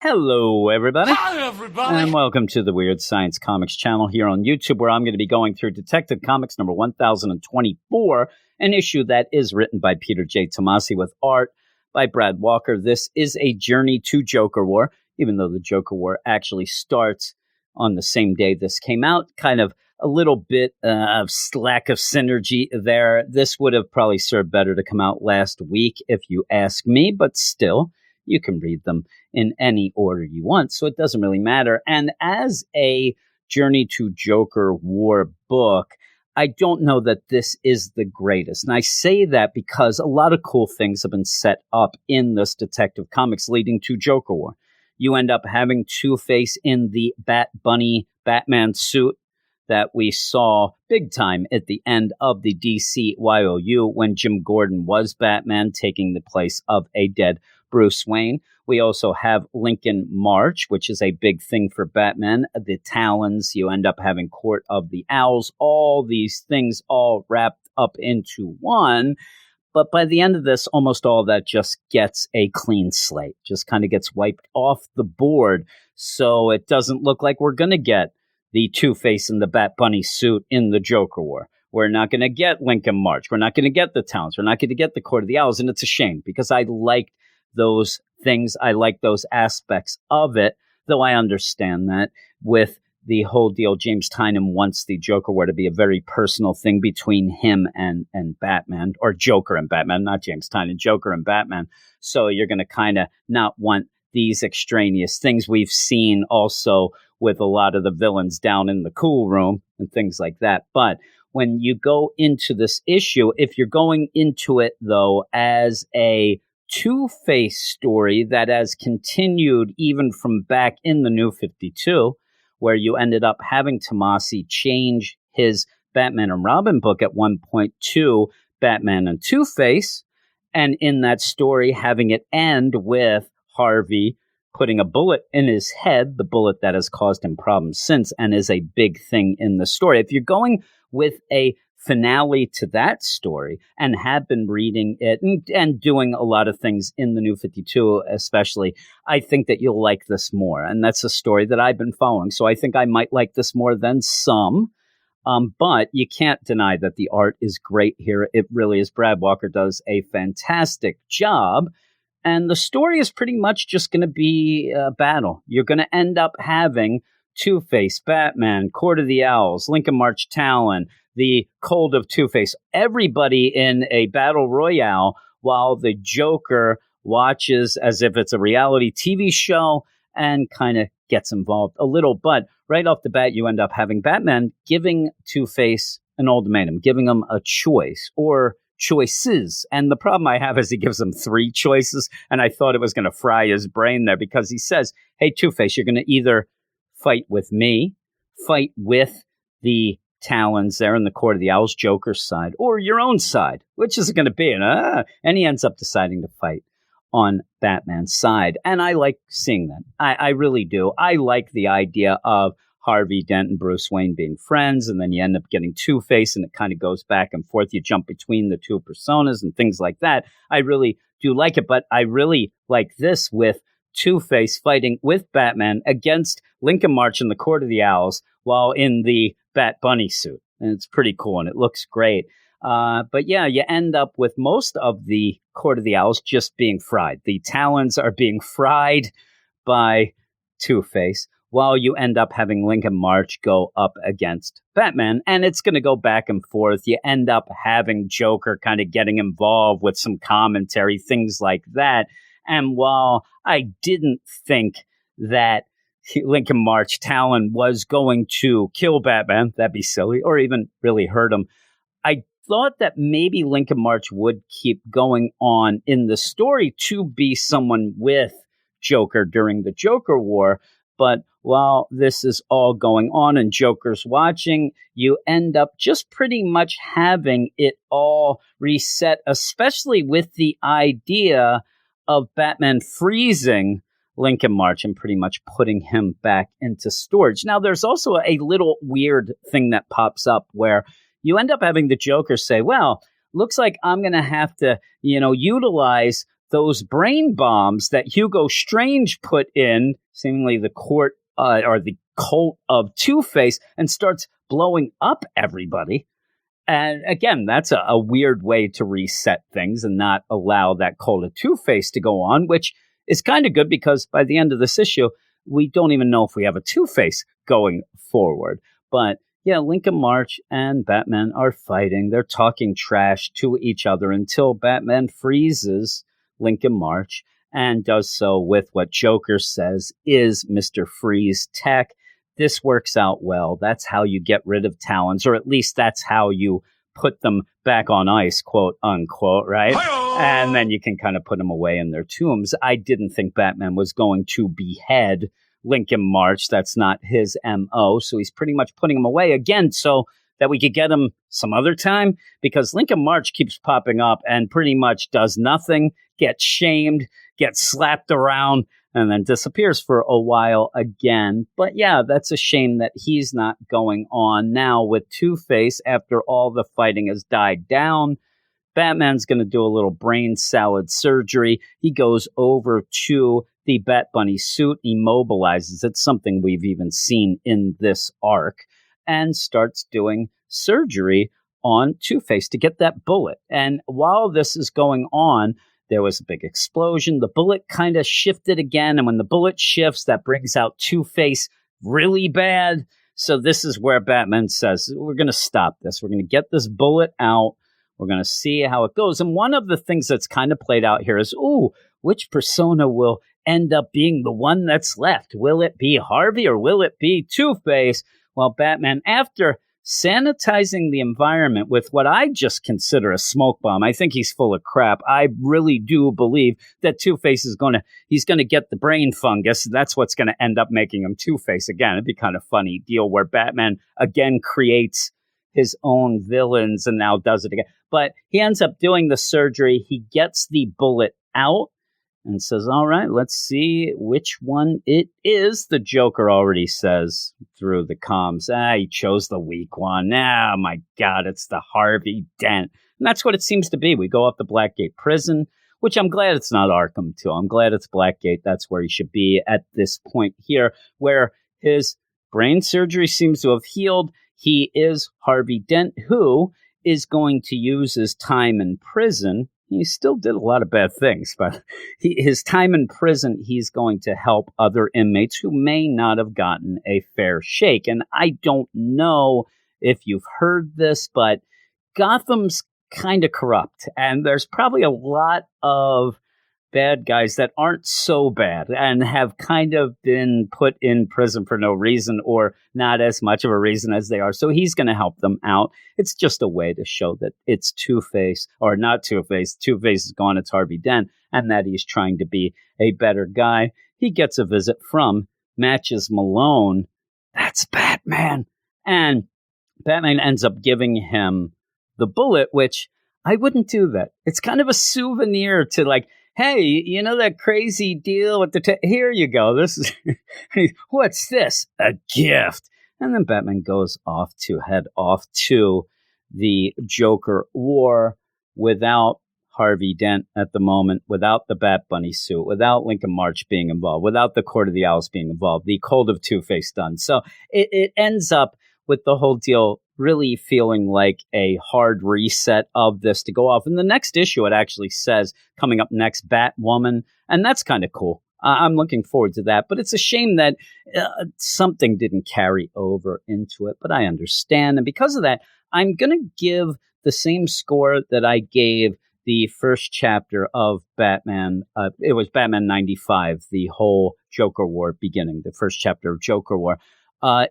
Hello, everybody. Hi, everybody. And welcome to the Weird Science Comics channel here on YouTube, where I'm going to be going through Detective Comics number 1024, an issue that is written by Peter J. Tomasi with art by Brad Walker. This is a journey to Joker War, even though the Joker War actually starts on the same day this came out. Kind of a little bit of lack of synergy there. This would have probably served better to come out last week, if you ask me, but still, you can read them in any order you want, so it doesn't really matter. And as a Journey to Joker War book, I don't know that this is the greatest. And I say that because a lot of cool things have been set up in this Detective Comics leading to Joker War. You end up having Two-Face in the Bat Bunny Batman suit that we saw big time at the end of the DC YOU when Jim Gordon was Batman, taking the place of a dead Bruce Wayne. We also have Lincoln March, which is a big thing for Batman. The Talons, you end up having Court of the Owls, all these things all wrapped up into one. But by the end of this, almost all of that just gets a clean slate, just kind of gets wiped off the board. So it doesn't look like we're going to get the Two-Face in the Bat Bunny suit in the Joker War. We're not going to get Lincoln March. We're not going to get the Talons. We're not going to get the Court of the Owls. And it's a shame because I liked those things. I like those aspects of it, though I understand that with the whole deal, James Tynion wants the Joker War to be a very personal thing between him and Batman, or Joker and Batman, not James Tynion, Joker and Batman. So you're going to kind of not want these extraneous things we've seen also with a lot of the villains down in the cool room and things like that. But when you go into this issue, if you're going into it, though, as a Two-Face story that has continued even from back in the New 52, where you ended up having Tomasi change his Batman and Robin book at one point to Batman and Two-Face, and in that story having it end with Harvey putting a bullet in his head, the bullet that has caused him problems since and is a big thing in the story. If you're going with a finale to that story and have been reading it and doing a lot of things in the New 52 especially, I think that you'll like this more. And that's a story that I've been following. So I think I might like this more than some. But you can't deny that the art is great here. It really is. Brad Walker does a fantastic job. And the story is pretty much just going to be a battle. You're going to end up having Two-Face, Batman, Court of the Owls, Lincoln March Talon, the Cold of Two-Face, everybody in a battle royale while the Joker watches as if it's a reality TV show and kind of gets involved a little. But right off the bat, you end up having Batman giving Two-Face an ultimatum, giving him a choice or choices. And the problem I have is he gives him three choices. And I thought it was going to fry his brain there because he says, hey, Two-Face, you're going to either fight with me, fight with the Talons there in the Court of the Owls, Joker's side, or your own side, which is it going to be? And he ends up deciding to fight on Batman's side. And I like seeing that. I really do. I like the idea of Harvey Dent and Bruce Wayne being friends, and then you end up getting Two-Face, and it kind of goes back and forth. You jump between the two personas and things like that. I really do like it, but I really like this with Two-Face fighting with Batman against Lincoln March in the Court of the Owls while in the Bat Bunny suit. And it's pretty cool, and it looks great. But yeah, you end up with most of the Court of the Owls just being fried. The Talons are being fried by Two-Face, while you end up having Lincoln March go up against Batman. And it's going to go back and forth. You end up having Joker kind of getting involved with some commentary, things like that. And while I didn't think that Lincoln March Talon was going to kill Batman, that'd be silly, or even really hurt him, I thought that maybe Lincoln March would keep going on in the story to be someone with Joker during the Joker War. But while this is all going on and Joker's watching, you end up just pretty much having it all reset, especially with the idea of Batman freezing Lincoln March and pretty much putting him back into storage. Now, there's also a little weird thing that pops up where you end up having the Joker say, well, looks like I'm going to have to, utilize those brain bombs that Hugo Strange put in, seemingly the court or the cult of Two-Face, and starts blowing up everybody. And again, that's a weird way to reset things and not allow that cult of Two-Face to go on, which is kind of good because by the end of this issue, we don't even know if we have a Two-Face going forward. But yeah, Lincoln March and Batman are fighting. They're talking trash to each other until Batman freezes Lincoln March and does so with what Joker says is Mr. Freeze tech. This works out well. That's how you get rid of Talons, or at least that's how you put them back on ice, quote unquote, right? Hi-yo! And then you can kind of put them away in their tombs. I didn't think Batman was going to behead Lincoln March. That's not his MO. So he's pretty much putting him away again so that we could get him some other time, because Lincoln March keeps popping up and pretty much does nothing, gets shamed, gets slapped around, and then disappears for a while again. But yeah, that's a shame that he's not going on now with Two-Face after all the fighting has died down. Batman's going to do a little brain salad surgery. He goes over to the Bat Bunny suit, immobilizes it, something we've even seen in this arc, and starts doing surgery on Two-Face to get that bullet. And while this is going on, there was a big explosion. The bullet kind of shifted again, and when the bullet shifts, that brings out Two-Face really bad. So this is where Batman says, we're going to stop this. We're going to get this bullet out. We're going to see how it goes. And one of the things that's kind of played out here is, which persona will end up being the one that's left? Will it be Harvey or will it be Two-Face? Well, Batman, after sanitizing the environment with what I just consider a smoke bomb, I think he's full of crap. I really do believe that Two-Face is he's going to get the brain fungus. That's what's going to end up making him Two-Face again. It'd be kind of funny deal where Batman again creates his own villains and now does it again. But he ends up doing the surgery. He gets the bullet out and says, all right, let's see which one it is. The Joker already says through the comms, he chose the weak one. My God, it's the Harvey Dent. And that's what it seems to be. We go up to Blackgate Prison, which I'm glad it's not Arkham too. I'm glad it's Blackgate. That's where he should be at this point here, where his brain surgery seems to have healed. He is Harvey Dent, who is going to use his time in prison. He still did a lot of bad things, but his time in prison, he's going to help other inmates who may not have gotten a fair shake. And I don't know if you've heard this, but Gotham's kind of corrupt. And there's probably a lot of bad guys that aren't so bad and have kind of been put in prison for no reason or not as much of a reason as they are. So he's going to help them out. It's just a way to show that it's Two-Face, or not Two-Face. Two-Face is gone. It's Harvey Dent, and that he's trying to be a better guy. He gets a visit from Matches Malone. That's Batman. And Batman ends up giving him the bullet, which I wouldn't do that. It's kind of a souvenir to like, hey, you know that crazy deal with here you go. This is, what's this? A gift. And then Batman goes head off to the Joker war without Harvey Dent at the moment, without the Bat Bunny suit, without Lincoln March being involved, without the Court of the Owls being involved, the Cult of Two-Face done. So it ends up with the whole deal really feeling like a hard reset of this to go off. In the next issue, it actually says, coming up next, Batwoman, and that's kind of cool. I'm looking forward to that, but it's a shame that something didn't carry over into it, but I understand. And because of that, I'm going to give the same score that I gave the first chapter of Batman. It was Batman 95, the whole Joker War beginning, the first chapter of Joker War.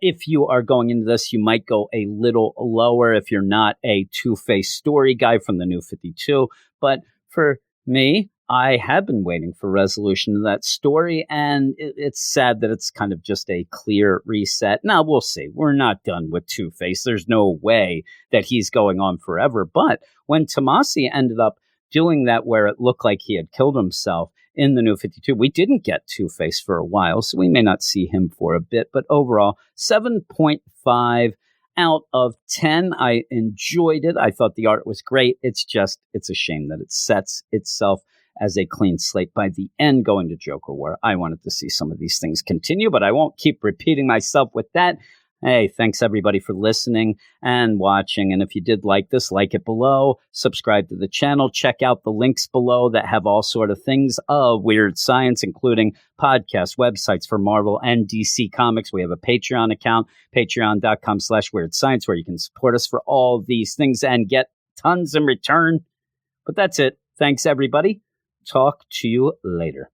If you are going into this, you might go a little lower if you're not a Two-Face story guy from the New 52. But for me, I have been waiting for resolution of that story, and it's sad that it's kind of just a clear reset. Now, we'll see. We're not done with Two-Face. There's no way that he's going on forever. But when Tomasi ended up doing that where it looked like he had killed himself, in the New 52, we didn't get Two-Face for a while, so we may not see him for a bit. But overall, 7.5 out of 10. I enjoyed it. I thought the art was great. It's a shame that it sets itself as a clean slate by the end going to Joker War. I wanted to see some of these things continue, but I won't keep repeating myself with that. Hey, thanks everybody for listening and watching. And if you did like this, like it below, subscribe to the channel, check out the links below that have all sort of things of Weird Science, including podcasts, websites for Marvel and DC Comics. We have a Patreon account, patreon.com/Weird Science, where you can support us for all these things and get tons in return. But that's it. Thanks everybody. Talk to you later.